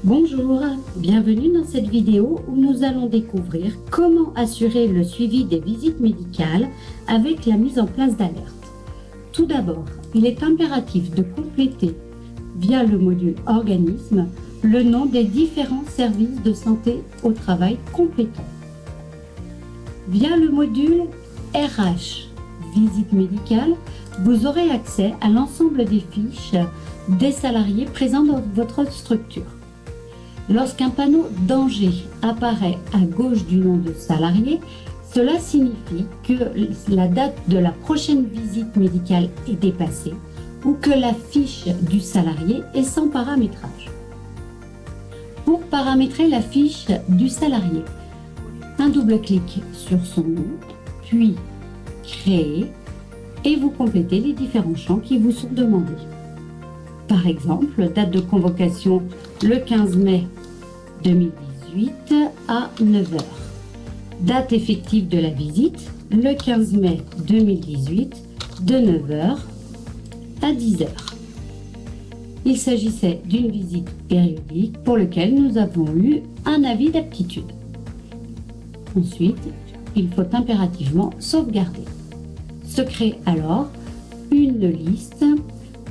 Bonjour, bienvenue dans cette vidéo où nous allons découvrir comment assurer le suivi des visites médicales avec la mise en place d'alertes. Tout d'abord, il est impératif de compléter via le module organisme le nom des différents services de santé au travail compétents. Via le module RH, visite médicale, vous aurez accès à l'ensemble des fiches des salariés présents dans votre structure. Lorsqu'un panneau danger apparaît à gauche du nom de salarié, cela signifie que la date de la prochaine visite médicale est dépassée ou que la fiche du salarié est sans paramétrage. Pour paramétrer la fiche du salarié, un double clic sur son nom, puis Créer, et vous complétez les différents champs qui vous sont demandés. Par exemple, date de convocation le 15 mai 2018 à 9h. Date effective de la visite le 15 mai 2018 de 9h à 10h. Il s'agissait d'une visite périodique pour laquelle nous avons eu un avis d'aptitude. Ensuite, il faut impérativement sauvegarder. Se crée alors une liste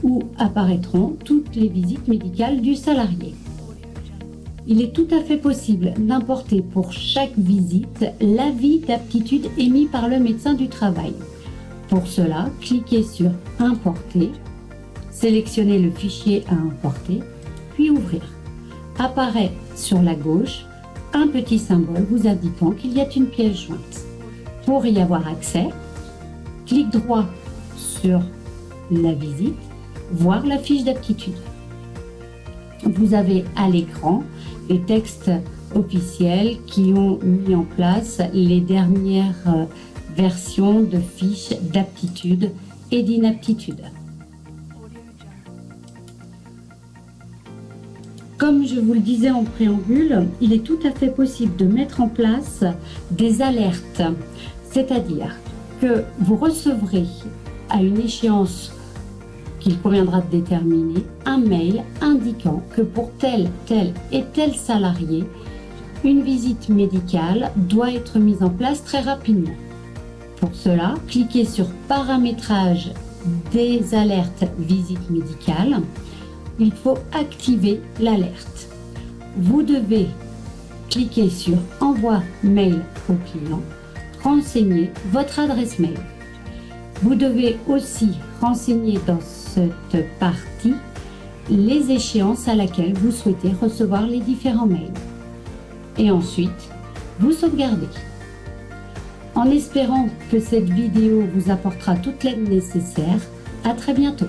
où apparaîtront toutes les visites médicales du salarié. Il est tout à fait possible d'importer pour chaque visite l'avis d'aptitude émis par le médecin du travail. Pour cela, cliquez sur Importer, sélectionnez le fichier à importer, puis Ouvrir. Apparaît sur la gauche un petit symbole vous indiquant qu'il y a une pièce jointe. Pour y avoir accès, clic droit sur la visite, voir la fiche d'aptitude. Vous avez à l'écran les textes officiels qui ont mis en place les dernières versions de fiches d'aptitude et d'inaptitude. Comme je vous le disais en préambule, il est tout à fait possible de mettre en place des alertes, c'est-à-dire que vous recevrez à une échéance qu'il conviendra de déterminer un mail indiquant que pour tel et tel salarié, une visite médicale doit être mise en place très rapidement. Pour cela, cliquez sur Paramétrage des alertes visites médicales. Il faut activer l'alerte. Vous devez cliquer sur Envoi mail au client, renseigner votre adresse mail. Vous devez aussi renseigner dans cette partie les échéances à laquelle vous souhaitez recevoir les différents mails. Et ensuite, vous sauvegardez. En espérant que cette vidéo vous apportera toute l'aide nécessaire, à très bientôt.